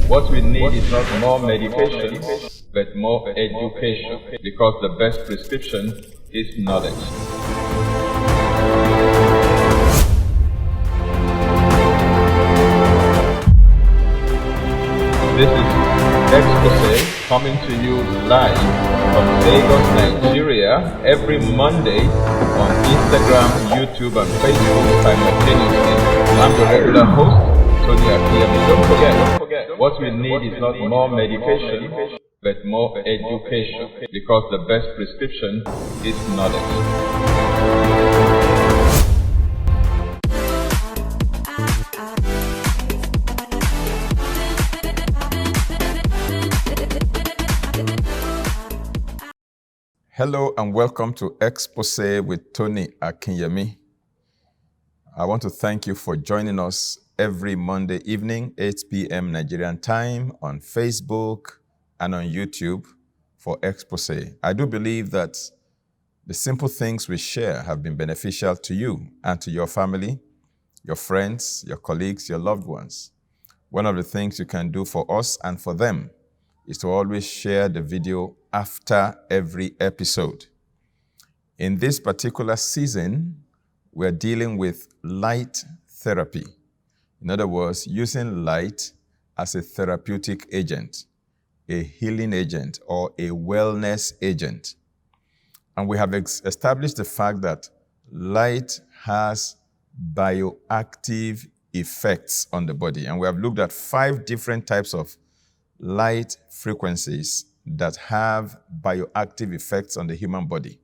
What we need is not more medication, but more education, because the best prescription is knowledge. This is Exposé coming to you live from Lagos, Nigeria, every Monday on Instagram, YouTube, and Facebook simultaneously. I'm the regular host, Tony Akinyemi. Don't forget, what we need is not more medication, but more education, because the best prescription is knowledge. Hello and welcome to Exposé with Tony Akinyemi. I want to thank you for joining us every Monday evening, 8 p.m. Nigerian time, on Facebook and on YouTube for Exposé. I do believe that the simple things we share have been beneficial to you and to your family, your friends, your colleagues, your loved ones. One of the things you can do for us and for them is to always share the video after every episode. In this particular season, we're dealing with light therapy. In other words, using light as a therapeutic agent, a healing agent, or a wellness agent. And we have established the fact that light has bioactive effects on the body. And we have looked at 5 different types of light frequencies that have bioactive effects on the human body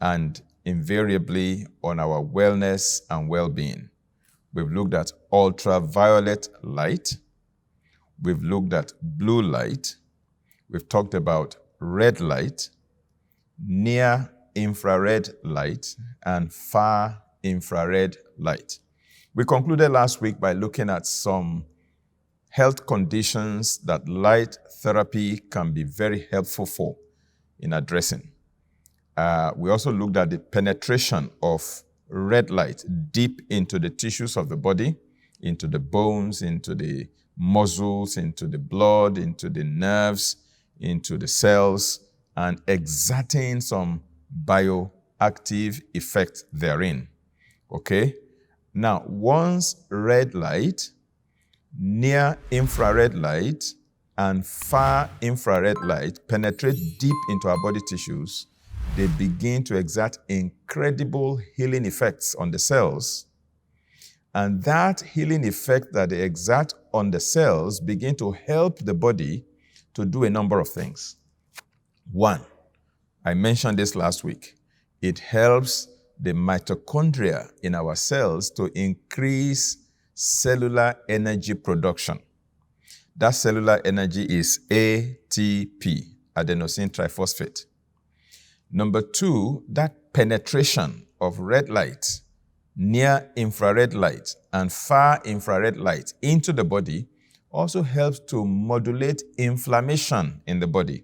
and invariably on our wellness and well-being. We've looked at ultraviolet light. We've looked at blue light. We've talked about red light, near infrared light, and far infrared light. We concluded last week by looking at some health conditions that light therapy can be very helpful for in addressing. We also looked at the penetration of red light deep into the tissues of the body, into the bones, into the muscles, into the blood, into the nerves, into the cells, and exerting some bioactive effect therein. Okay? Now, once red light, near infrared light, and far infrared light penetrate deep into our body tissues, they begin to exert incredible healing effects on the cells. And that healing effect that they exert on the cells begin to help the body to do a number of things. 1, I mentioned this last week. It helps the mitochondria in our cells to increase cellular energy production. That cellular energy is ATP, adenosine triphosphate. Number 2, that penetration of red light, near infrared light, and far infrared light into the body also helps to modulate inflammation in the body.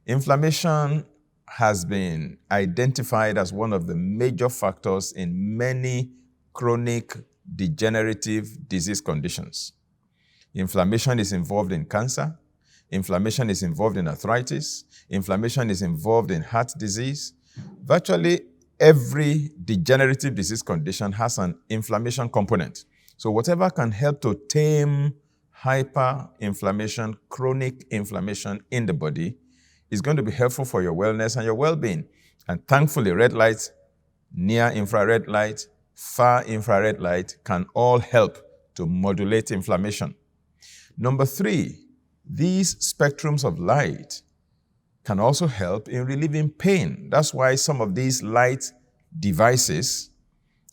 Inflammation has been identified as one of the major factors in many chronic degenerative disease conditions. Inflammation is involved in cancer. Inflammation is involved in arthritis. Inflammation is involved in heart disease. Virtually every degenerative disease condition has an inflammation component. So whatever can help to tame hyperinflammation, chronic inflammation in the body is going to be helpful for your wellness and your well-being. And thankfully, red light, near infrared light, far infrared light can all help to modulate inflammation. Number 3, these spectrums of light can also help in relieving pain. That's why some of these light devices,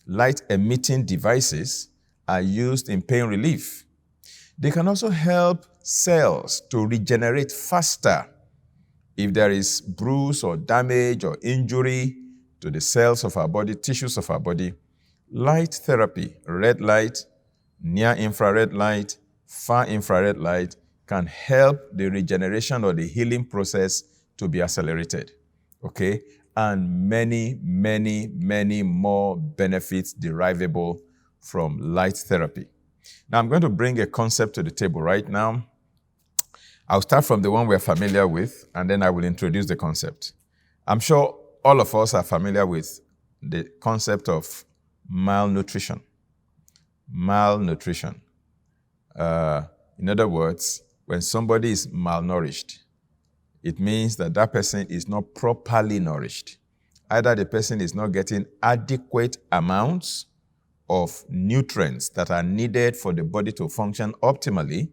light-emitting devices, are used in pain relief. They can also help cells to regenerate faster if there is bruise or damage or injury to the cells of our body, tissues of our body. Light therapy, red light, near infrared light, far infrared light, can help the regeneration or the healing process to be accelerated. Okay? And many, many, many more benefits derivable from light therapy. Now, I'm going to bring a concept to the table right now I'll start from the one we're familiar with, and then I will introduce the concept. I'm sure all of us are familiar with the concept of malnutrition. Malnutrition. In other words, when somebody is malnourished, it means that that person is not properly nourished. Either the person is not getting adequate amounts of nutrients that are needed for the body to function optimally,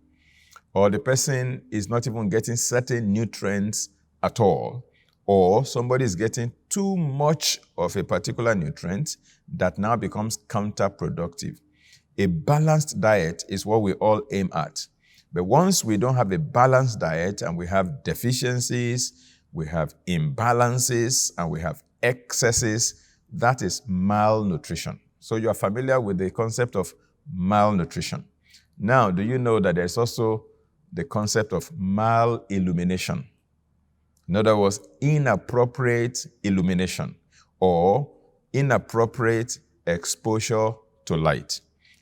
or the person is not even getting certain nutrients at all, or somebody is getting too much of a particular nutrient that now becomes counterproductive. A balanced diet is what we all aim at. But once we don't have a balanced diet and we have deficiencies, we have imbalances, and we have excesses, that is malnutrition. So you are familiar with the concept of malnutrition. Now, do you know that there's also the concept of mal-illumination? In other words, inappropriate illumination or inappropriate exposure to light.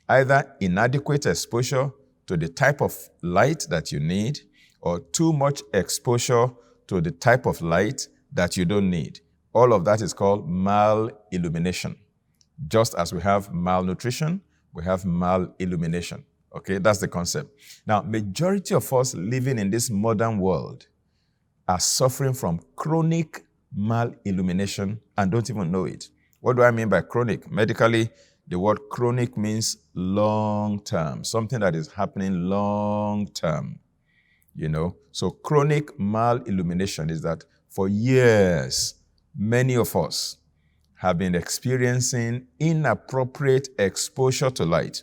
Either inadequate exposure to the type of light that you need, or too much exposure to the type of light that you don't need. All of that is called mal-illumination. Just as we have malnutrition, we have mal-illumination. Okay, that's the concept. Now, majority of us living in this modern world are suffering from chronic mal-illumination and don't even know it. What do I mean by chronic? Medically, the word chronic means long-term, something that is happening long-term, So chronic mal-illumination is that for years, many of us have been experiencing inappropriate exposure to light,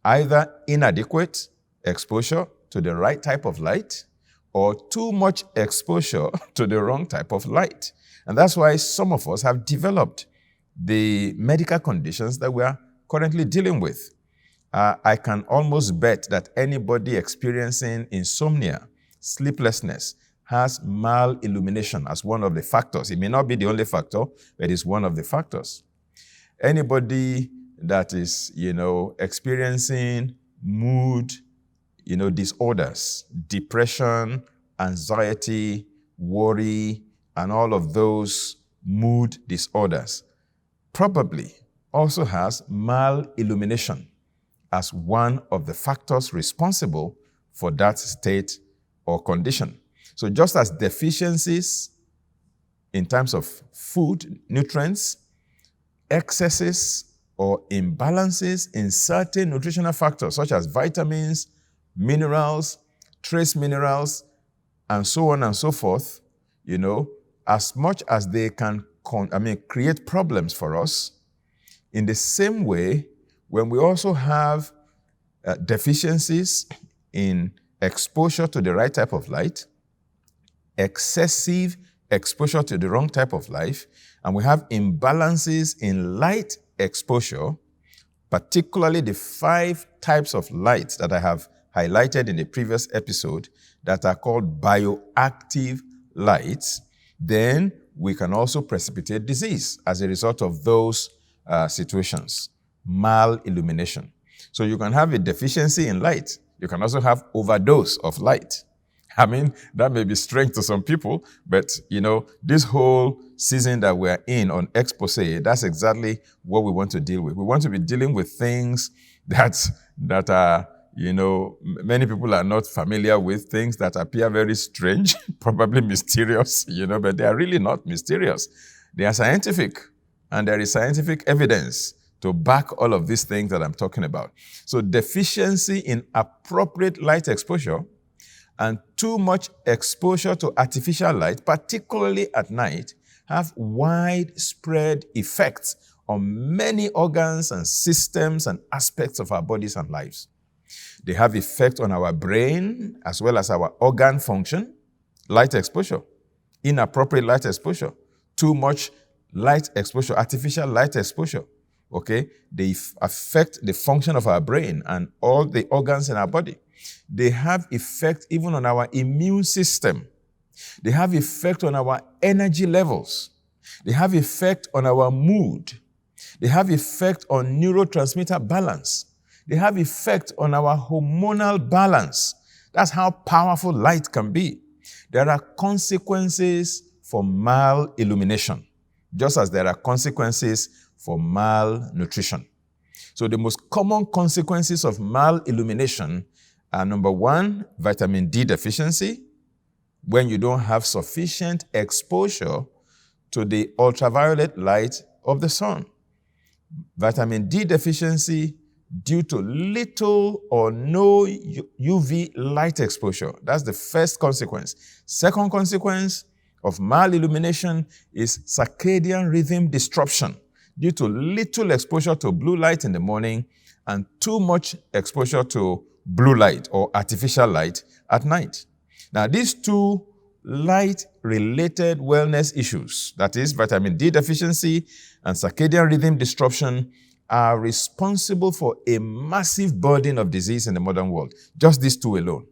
either inadequate exposure to the right type of light or too much exposure to the wrong type of light. And that's why some of us have developed the medical conditions that we are currently dealing with. I can almost bet that anybody experiencing insomnia, sleeplessness, has mal-illumination as one of the factors. It may not be the only factor, but it's one of the factors. Anybody that is, experiencing mood, disorders, depression, anxiety, worry, and all of those mood disorders, probably also has mal-illumination as one of the factors responsible for that state or condition. So just as deficiencies in terms of food, nutrients, excesses or imbalances in certain nutritional factors such as vitamins, minerals, trace minerals, and so on and so forth, as much as they can create problems for us, in the same way, when we also have deficiencies in exposure to the right type of light, excessive exposure to the wrong type of light, and we have imbalances in light exposure, particularly the 5 types of light that I have highlighted in the previous episode that are called bioactive lights, then we can also precipitate disease as a result of those situations. Mal-illumination. So you can have a deficiency in light. You can also have overdose of light. That may be strange to some people, but, this whole season that we're in on Exposé, that's exactly what we want to deal with. We want to be dealing with things that are, many people are not familiar with, things that appear very strange, probably mysterious, but they are really not mysterious. They are scientific, and there is scientific evidence to back all of these things that I'm talking about. So deficiency in appropriate light exposure and too much exposure to artificial light, particularly at night, have widespread effects on many organs and systems and aspects of our bodies and lives. They have effect on our brain as well as our organ function. Light exposure, inappropriate light exposure, too much light exposure, artificial light exposure, okay? They affect the function of our brain and all the organs in our body. They have effect even on our immune system. They have effect on our energy levels. They have effect on our mood. They have effect on neurotransmitter balance. They have effect on our hormonal balance. That's how powerful light can be. There are consequences for mal-illumination, just as there are consequences for malnutrition. So the most common consequences of mal-illumination are, number one, vitamin D deficiency, when you don't have sufficient exposure to the ultraviolet light of the sun. Vitamin D deficiency due to little or no UV light exposure. That's the first consequence. Second consequence of mal-illumination is circadian rhythm disruption due to little exposure to blue light in the morning and too much exposure to blue light or artificial light at night. Now, these two light-related wellness issues, that is vitamin D deficiency and circadian rhythm disruption, are responsible for a massive burden of disease in the modern world. Just these two alone.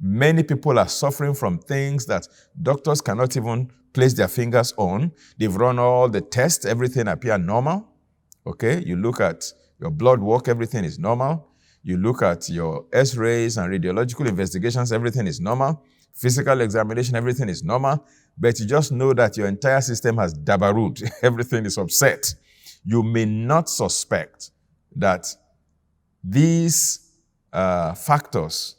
Many people are suffering from things that doctors cannot even place their fingers on. They've run all the tests, everything appears normal. Okay, you look at your blood work, everything is normal. You look at your X-rays and radiological investigations, everything is normal. Physical examination, everything is normal. But you just know that your entire system has dabarooed. Everything is upset. You may not suspect that these factors,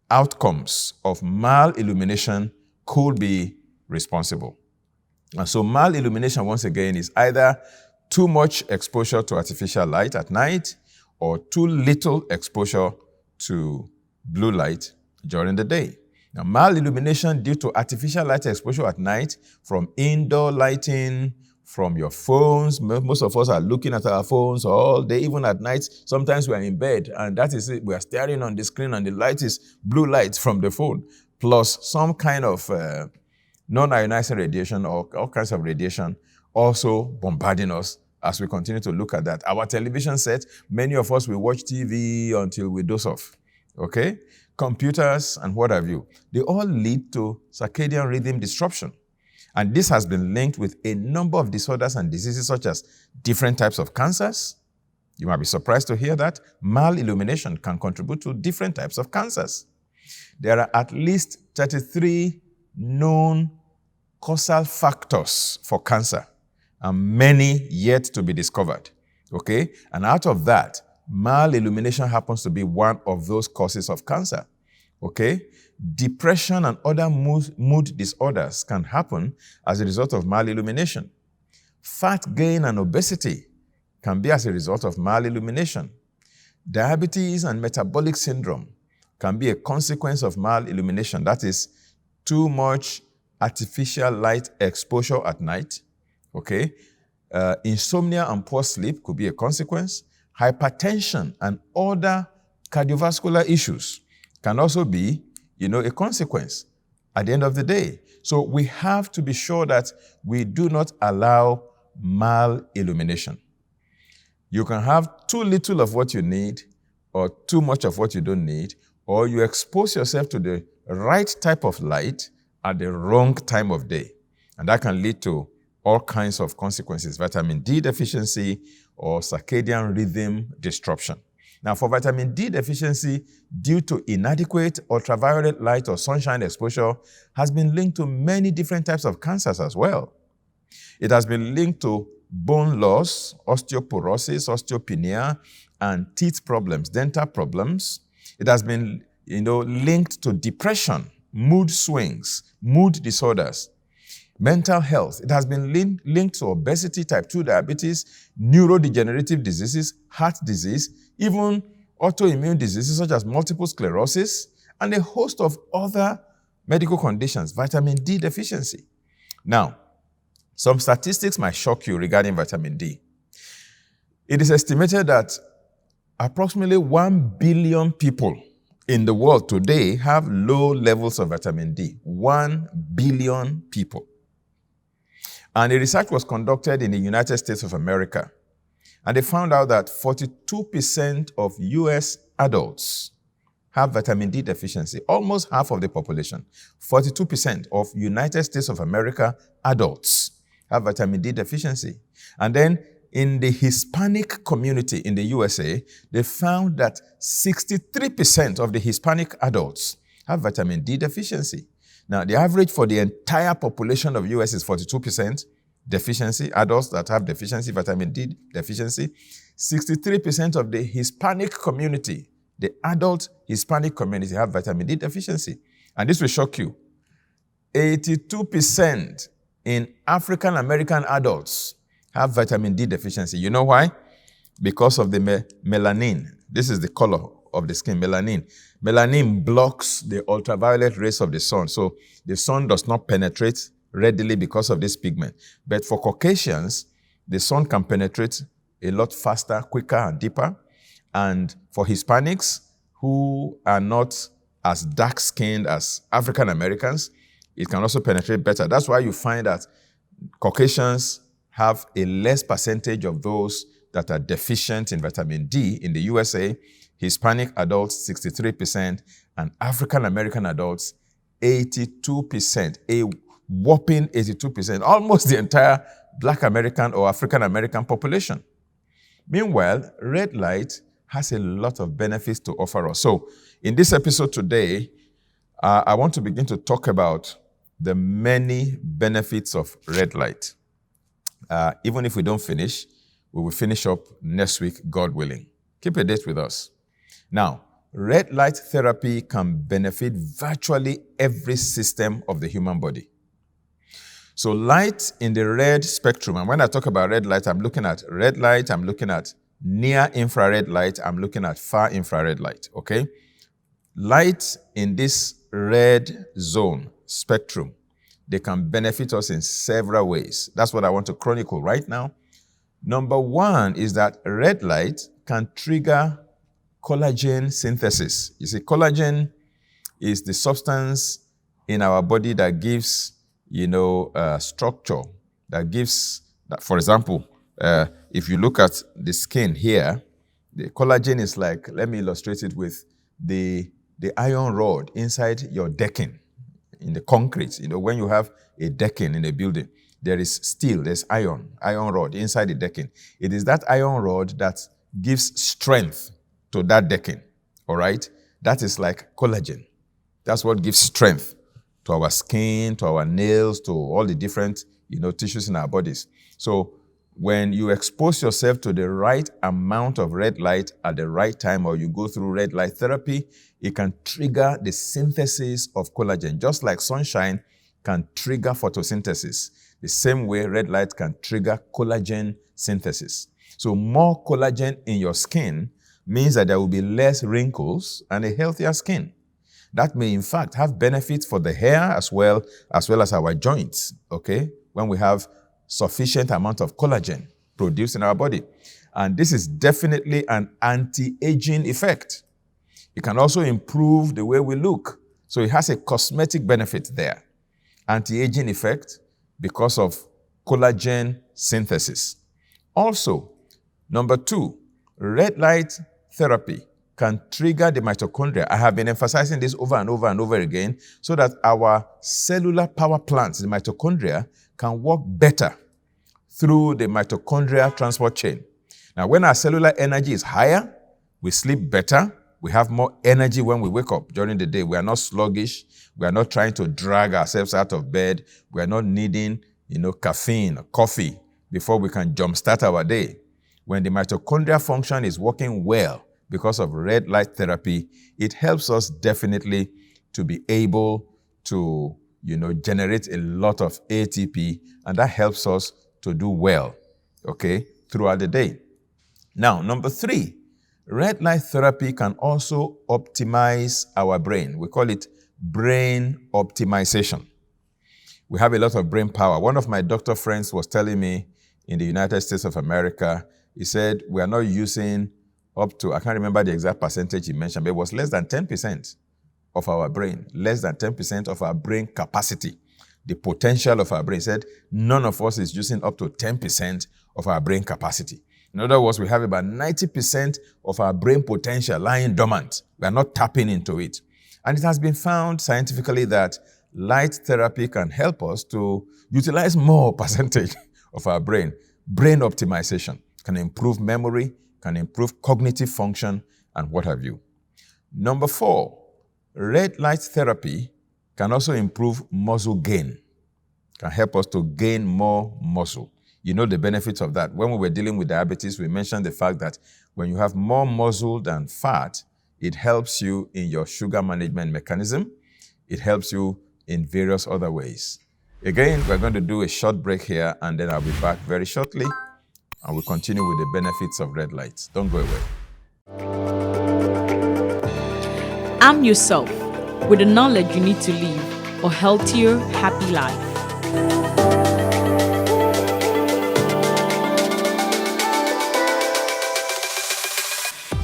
outcomes of mal-illumination could be responsible. And so mal-illumination, once again, is either too much exposure to artificial light at night or too little exposure to blue light during the day. Now, mal-illumination due to artificial light exposure at night from indoor lighting, from your phones. Most of us are looking at our phones all day, even at night. Sometimes we are in bed, and that is it. We are staring on the screen, and the light is blue light from the phone, plus some kind of non-ionizing radiation or all kinds of radiation also bombarding us as we continue to look at that. Our television set, many of us will watch TV until we doze off, okay? Computers and what have you, they all lead to circadian rhythm disruption. And this has been linked with a number of disorders and diseases such as different types of cancers. You might be surprised to hear that mal-illumination can contribute to different types of cancers. There are at least 33 known causal factors for cancer, and many yet to be discovered. Okay? And out of that, mal-illumination happens to be one of those causes of cancer. Okay? Depression and other mood disorders can happen as a result of mal-illumination. Fat gain and obesity can be as a result of mal-illumination. Diabetes and metabolic syndrome can be a consequence of mal-illumination. That is, too much artificial light exposure at night. Okay? Insomnia and poor sleep could be a consequence. Hypertension and other cardiovascular issues can also be a consequence at the end of the day. So we have to be sure that we do not allow mal-illumination. You can have too little of what you need or too much of what you don't need, or you expose yourself to the right type of light at the wrong time of day. And that can lead to all kinds of consequences, vitamin D deficiency or circadian rhythm disruption. Now, for vitamin D deficiency due to inadequate ultraviolet light or sunshine exposure has been linked to many different types of cancers as well. It has been linked to bone loss, osteoporosis, osteopenia, and teeth problems, dental problems. It has been, linked to depression, mood swings, mood disorders, mental health. It has been linked to obesity, type 2 diabetes, neurodegenerative diseases, heart disease, even autoimmune diseases such as multiple sclerosis, and a host of other medical conditions, vitamin D deficiency. Now, some statistics might shock you regarding vitamin D. It is estimated that approximately 1 billion people in the world today have low levels of vitamin D. 1 billion people. And a research was conducted in the United States of America, and they found out that 42% of US adults have vitamin D deficiency, almost half of the population. 42% of United States of America adults have vitamin D deficiency. And then in the Hispanic community in the USA, they found that 63% of the Hispanic adults have vitamin D deficiency. Now, the average for the entire population of US is 42% deficiency, adults that have deficiency, vitamin D deficiency. 63% of the Hispanic community, the adult Hispanic community, have vitamin D deficiency. And this will shock you. 82% in African American adults have vitamin D deficiency. You know why? Because of the melanin. This is the color of the skin, melanin. Melanin blocks the ultraviolet rays of the sun. So the sun does not penetrate readily because of this pigment. But for Caucasians, the sun can penetrate a lot faster, quicker, and deeper. And for Hispanics, who are not as dark-skinned as African Americans, it can also penetrate better. That's why you find that Caucasians have a less percentage of those that are deficient in vitamin D in the USA, Hispanic adults 63%, and African American adults 82%, a whopping 82%, almost the entire Black American or African American population. Meanwhile, red light has a lot of benefits to offer us. So in this episode today, I want to begin to talk about the many benefits of red light. Even if we don't finish, we will finish up next week, God willing. Keep a date with us. Now, red light therapy can benefit virtually every system of the human body. So light in the red spectrum, and when I talk about red light, I'm looking at red light, I'm looking at near infrared light, I'm looking at far infrared light, okay? Light in this red zone spectrum, they can benefit us in several ways. That's what I want to chronicle right now. Number one is that red light can trigger collagen synthesis. You see, collagen is the substance in our body that gives, structure, that gives, for example, if you look at the skin here, the collagen is like, let me illustrate it with the iron rod inside your decking in the concrete. When you have a decking in a building, there is steel, there's iron rod inside the decking. It is that iron rod that gives strength to that decking, all right? That is like collagen. That's what gives strength to our skin, to our nails, to all the different, tissues in our bodies. So when you expose yourself to the right amount of red light at the right time, or you go through red light therapy, it can trigger the synthesis of collagen, just like sunshine can trigger photosynthesis. The same way red light can trigger collagen synthesis. So more collagen in your skin means that there will be less wrinkles and a healthier skin. That may in fact have benefits for the hair as well as our joints, okay? When we have sufficient amount of collagen produced in our body. And this is definitely an anti-aging effect. It can also improve the way we look. So it has a cosmetic benefit there. Anti-aging effect because of collagen synthesis. Also, number two, red light therapy can trigger the mitochondria. I have been emphasizing this over and over and over again so that our cellular power plants, the mitochondria, can work better through the mitochondrial transport chain. Now, when our cellular energy is higher, we sleep better. We have more energy when we wake up during the day. We are not sluggish. We are not trying to drag ourselves out of bed. We are not needing, caffeine or coffee before we can jumpstart our day. When the mitochondrial function is working well because of red light therapy, it helps us definitely to be able to, generate a lot of ATP, and that helps us to do well, okay, throughout the day. Now, number three, red light therapy can also optimize our brain. We call it brain optimization. We have a lot of brain power. One of my doctor friends was telling me in the United States of America, he said, we are not using up to, I can't remember the exact percentage he mentioned, but it was less than 10% of our brain, less than 10% of our brain capacity, the potential of our brain. He said, none of us is using up to 10% of our brain capacity. In other words, we have about 90% of our brain potential lying dormant. We are not tapping into it. And it has been found scientifically that light therapy can help us to utilize more percentage of our brain. Brain optimization can improve memory, can improve cognitive function, and what have you. Number four, red light therapy can also improve muscle gain, can help us to gain more muscle. You know the benefits of that. When we were dealing with diabetes, we mentioned the fact that when you have more muscle than fat, it helps you in your sugar management mechanism. It helps you in various other ways. Again, we're going to do a short break here, and then I'll be back very shortly, and we'll continue with the benefits of red light. Don't go away. Arm yourself with the knowledge you need to live a healthier, happy life.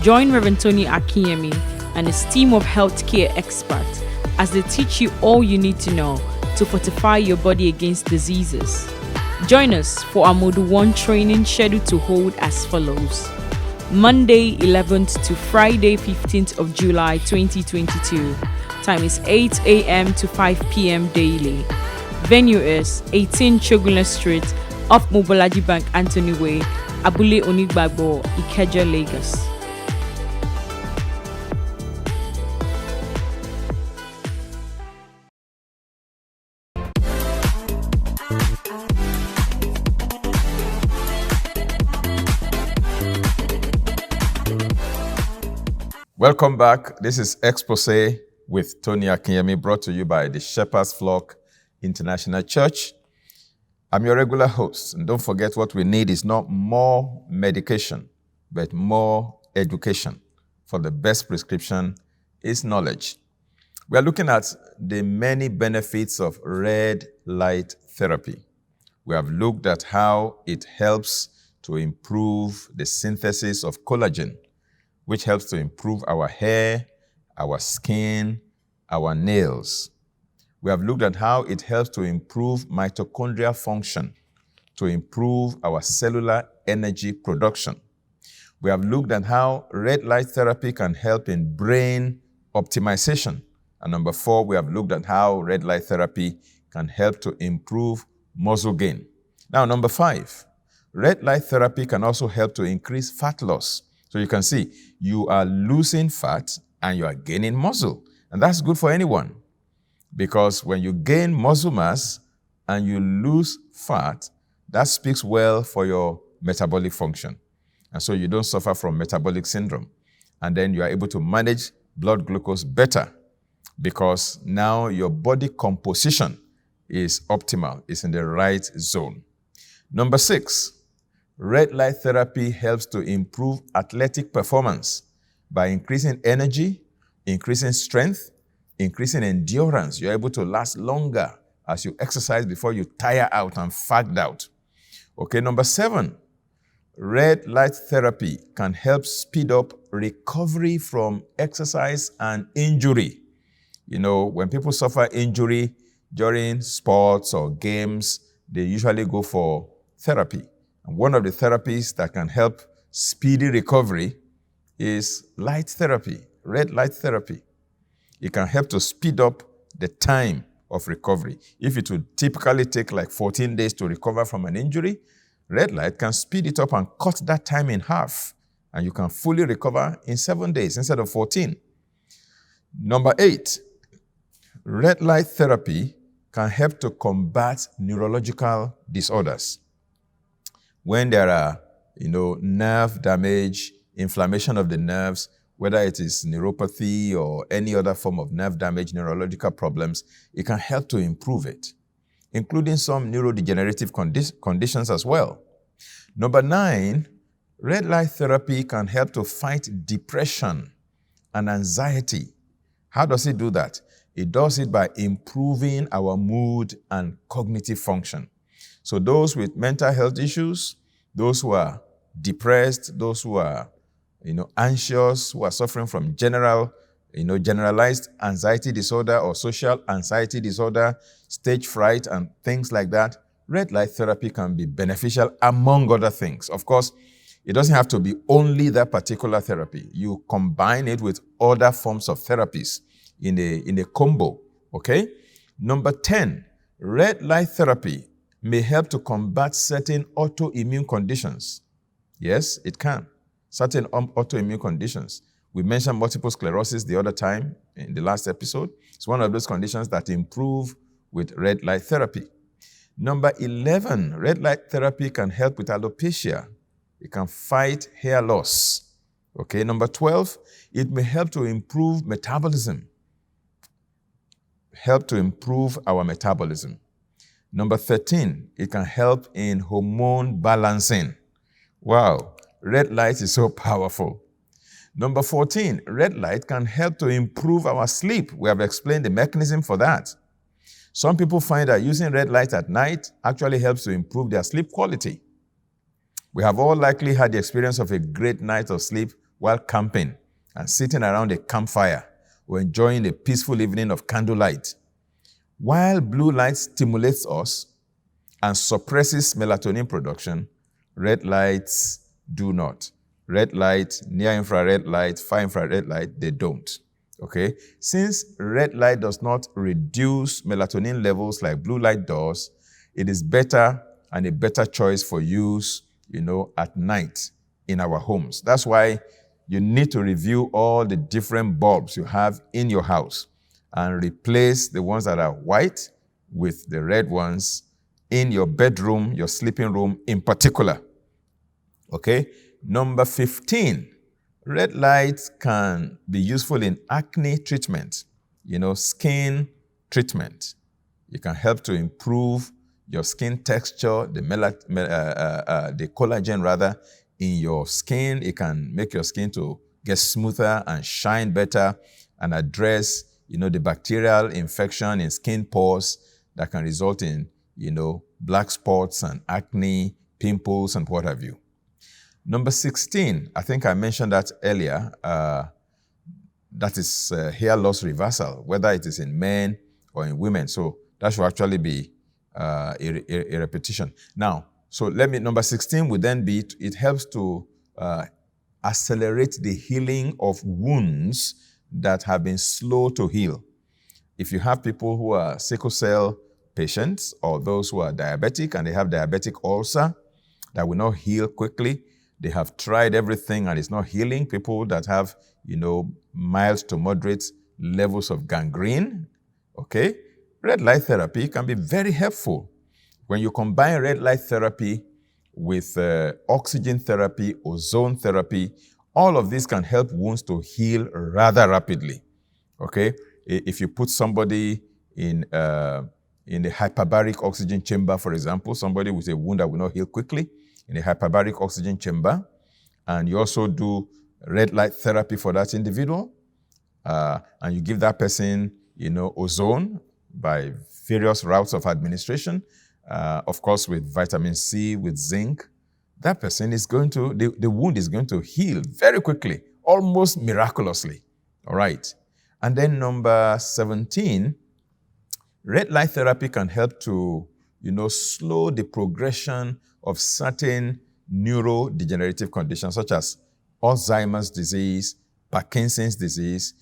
Join Reverend Tony Akinyemi and his team of healthcare experts as they teach you all you need to know to fortify your body against diseases. Join us for our Module 1 training scheduled to hold as follows. Monday 11th to Friday 15th of July 2022. Time is 8 a.m. to 5 p.m. daily. Venue is 18 Chogunle Street, off Mobolaji Bank Anthony Way, Abule Onigbagbo, Ikeja, Lagos. Welcome back. This is Exposé with Tony Akinyemi, brought to you by the Shepherd's Flock International Church. I'm your regular host, and don't forget, what we need is not more medication, but more education. For the best prescription is knowledge. We are looking at the many benefits of red light therapy. We have looked at how it helps to improve the synthesis of collagen, which helps to improve our hair, our skin, our nails. We have looked at how it helps to improve mitochondrial function, to improve our cellular energy production. We have looked at how red light therapy can help in brain optimization. And number 4, we have looked at how red light therapy can help to improve muscle gain. Now, number 5, red light therapy can also help to increase fat loss. So you can see, you are losing fat and you are gaining muscle. And that's good for anyone. Because when you gain muscle mass and you lose fat, that speaks well for your metabolic function. And so you don't suffer from metabolic syndrome. And then you are able to manage blood glucose better because now your body composition is optimal, is in the right zone. Number 6, red light therapy helps to improve athletic performance by increasing energy, increasing strength, increasing endurance. You're able to last longer as you exercise before you tire out and fagged out. Okay, number 7, red light therapy can help speed up recovery from exercise and injury. You know, when people suffer injury during sports or games, they usually go for therapy. And one of the therapies that can help speedy recovery is light therapy, red light therapy. It can help to speed up the time of recovery. If it would typically take like 14 days to recover from an injury, red light can speed it up and cut that time in half, and you can fully recover in 7 days instead of 14. Number 8, red light therapy can help to combat neurological disorders. When there are, nerve damage, inflammation of the nerves, whether it is neuropathy or any other form of nerve damage, neurological problems, it can help to improve it, including some neurodegenerative conditions as well. Number 9, red light therapy can help to fight depression and anxiety. How does it do that? It does it by improving our mood and cognitive function. So those with mental health issues, those who are depressed, those who are anxious, who are suffering from generalized anxiety disorder or social anxiety disorder, stage fright, and things like that, red light therapy can be beneficial among other things. Of course, it doesn't have to be only that particular therapy. You combine it with other forms of therapies in a combo, okay? Number 10, red light therapy may help to combat certain autoimmune conditions. Yes, it can. Certain autoimmune conditions. We mentioned multiple sclerosis the other time in the last episode. It's one of those conditions that improve with red light therapy. Number 11, red light therapy can help with alopecia. It can fight hair loss. Okay, number 12, it may help to improve metabolism. Help to improve our metabolism. Number 13, it can help in hormone balancing. Wow, red light is so powerful. Number 14, red light can help to improve our sleep. We have explained the mechanism for that. Some people find that using red light at night actually helps to improve their sleep quality. We have all likely had the experience of a great night of sleep while camping and sitting around a campfire or enjoying a peaceful evening of candlelight. While blue light stimulates us and suppresses melatonin production, red lights do not. Red light, near-infrared light, far-infrared light, they don't. Okay? Since red light does not reduce melatonin levels like blue light does, it is better and a better choice for use, at night in our homes. That's why you need to review all the different bulbs you have in your house and replace the ones that are white with the red ones in your bedroom, your sleeping room in particular. Okay? Number 15, red light can be useful in acne treatment, skin treatment. It can help to improve your skin texture, the collagen rather, in your skin. It can make your skin to get smoother and shine better and address, the bacterial infection in skin pores that can result in, black spots and acne, pimples, and what have you. Number 16, I think I mentioned that earlier, that is hair loss reversal, whether it is in men or in women. So that should actually be a repetition. Now, number 16 would then be, it helps to accelerate the healing of wounds that have been slow to heal. If you have people who are sickle cell patients or those who are diabetic and they have diabetic ulcer that will not heal quickly, they have tried everything and it's not healing. People that have, mild to moderate levels of gangrene, okay? Red light therapy can be very helpful. When you combine red light therapy with oxygen therapy, ozone therapy, all of these can help wounds to heal rather rapidly, okay? If you put somebody in the hyperbaric oxygen chamber, for example, somebody with a wound that will not heal quickly, in a hyperbaric oxygen chamber, and you also do red light therapy for that individual, and you give that person, ozone by various routes of administration, of course with vitamin C, with zinc, that person is going to, the wound is going to heal very quickly, almost miraculously, all right? And then number 17, red light therapy can help to, slow the progression of certain neurodegenerative conditions such as Alzheimer's disease, Parkinson's disease.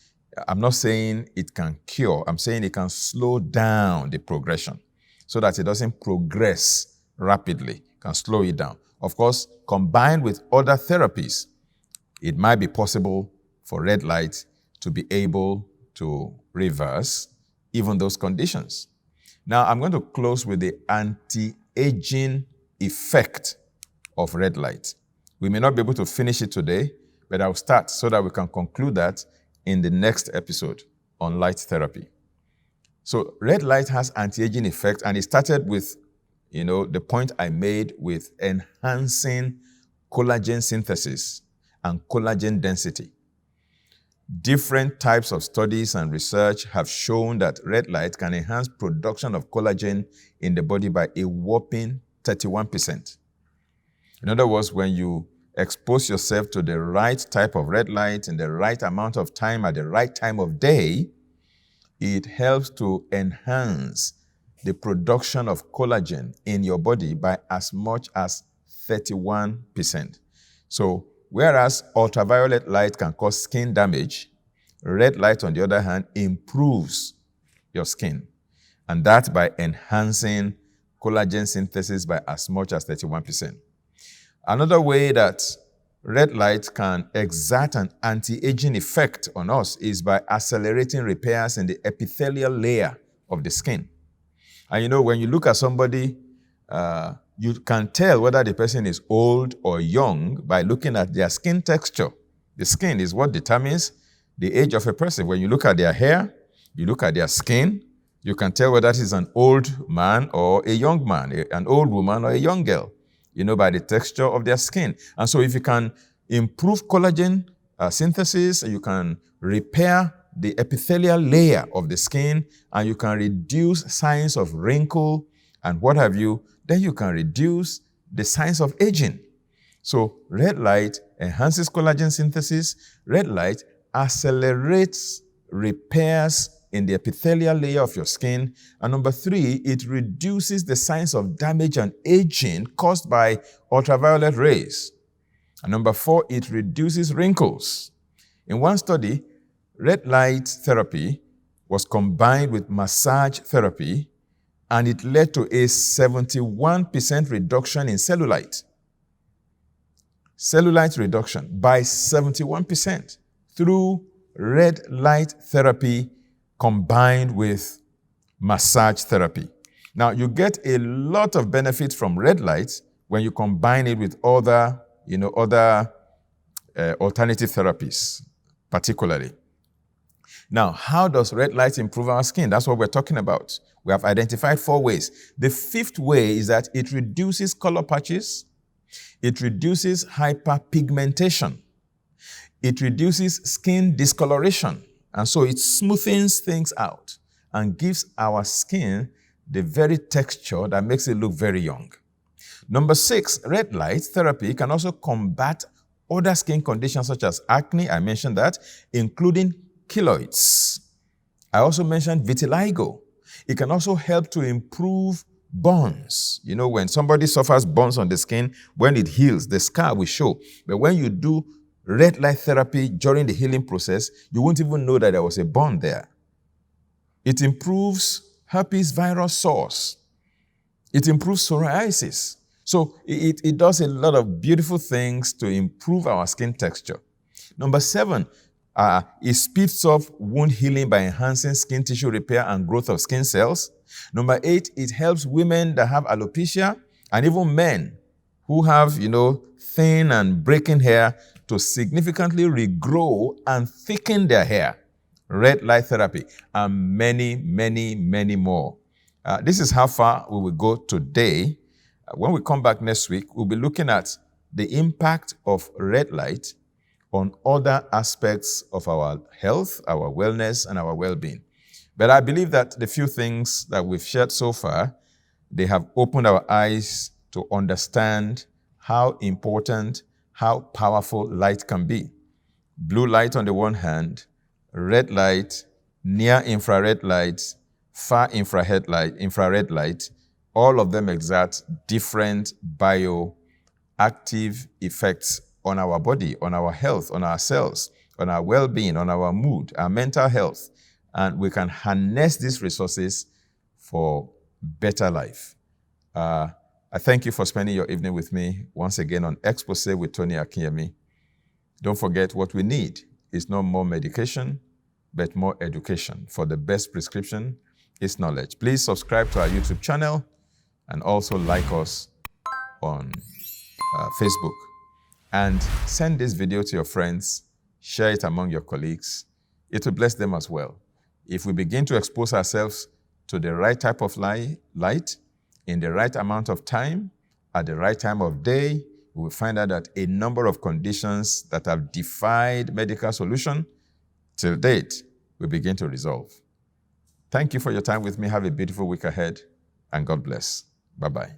I'm not saying it can cure. I'm saying it can slow down the progression so that it doesn't progress rapidly. It can slow it down. Of course, combined with other therapies, it might be possible for red light to be able to reverse even those conditions. Now, I'm going to close with the anti-aging effect of red light. We may not be able to finish it today, but I'll start so that we can conclude that in the next episode on light therapy. So red light has anti-aging effect, and it started with, the point I made with enhancing collagen synthesis and collagen density. Different types of studies and research have shown that red light can enhance production of collagen in the body by a whopping 31%. In other words, when you expose yourself to the right type of red light in the right amount of time at the right time of day, it helps to enhance the production of collagen in your body by as much as 31%. So, whereas ultraviolet light can cause skin damage, red light, on the other hand, improves your skin. And that by enhancing collagen synthesis by as much as 31%. Another way that red light can exert an anti-aging effect on us is by accelerating repairs in the epithelial layer of the skin. And when you look at somebody, you can tell whether the person is old or young by looking at their skin texture. The skin is what determines the age of a person. When you look at their hair, you look at their skin, you can tell whether it is an old man or a young man, an old woman or a young girl, by the texture of their skin. And so if you can improve collagen synthesis, you can repair the epithelial layer of the skin, and you can reduce signs of wrinkle and what have you, then you can reduce the signs of aging. So red light enhances collagen synthesis. Red light accelerates repairs in the epithelial layer of your skin. And number 3, it reduces the signs of damage and aging caused by ultraviolet rays. And number 4, it reduces wrinkles. In one study, red light therapy was combined with massage therapy, and it led to a 71% reduction in cellulite. Cellulite reduction by 71% through red light therapy combined with massage therapy. Now, you get a lot of benefit from red light when you combine it with other alternative therapies, particularly. Now, how does red light improve our skin? That's what we're talking about. We have identified 4 ways. The 5th way is that it reduces color patches, it reduces hyperpigmentation, it reduces skin discoloration, and so it smoothens things out and gives our skin the very texture that makes it look very young. Number 6, red light therapy can also combat other skin conditions such as acne, I mentioned that, including keloids. I also mentioned vitiligo. It can also help to improve burns. When somebody suffers burns on the skin, when it heals, the scar will show. But when you do red light therapy during the healing process, you won't even know that there was a burn there. It improves herpes virus sores. It improves psoriasis. So it does a lot of beautiful things to improve our skin texture. Number 7, it speeds up wound healing by enhancing skin tissue repair and growth of skin cells. Number 8, it helps women that have alopecia and even men who have, thin and breaking hair to significantly regrow and thicken their hair. Red light therapy and many, many, many more. This is how far we will go today. When we come back next week, we'll be looking at the impact of red light on other aspects of our health, our wellness, and our well-being. But I believe that the few things that we've shared so far, they have opened our eyes to understand how important, how powerful light can be. Blue light on the one hand, red light, near infrared light, far infrared light, all of them exert different bioactive effects on our body, on our health, on our cells, on our well-being, on our mood, our mental health. And we can harness these resources for better life. I thank you for spending your evening with me once again on Exposé with Tony Akinyemi. Don't forget, what we need is not more medication, but more education. For the best prescription is knowledge. Please subscribe to our YouTube channel and also like us on Facebook. And send this video to your friends, share it among your colleagues. It will bless them as well. If we begin to expose ourselves to the right type of light, in the right amount of time, at the right time of day, we will find out that a number of conditions that have defied medical solution till date will begin to resolve. Thank you for your time with me. Have a beautiful week ahead, and God bless. Bye-bye.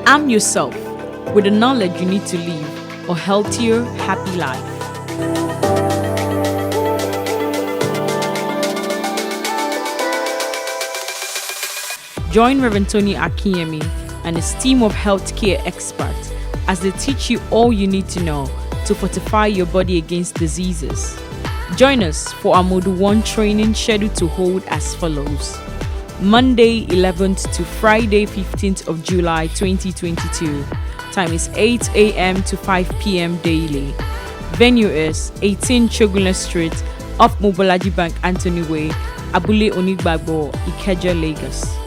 Arm yourself with the knowledge you need to live a healthier, happy life. Join Reverend Tony Akinyemi and his team of healthcare experts as they teach you all you need to know to fortify your body against diseases. Join us for our Module 1 training scheduled to hold as follows. Monday 11th to Friday 15th of July 2022, Time is 8 a.m. to 5 p.m. daily. Venue is 18 Chogula Street, off Mobolaji Bank, Anthony Way, Abule Onigbagbo, Ikeja, Lagos.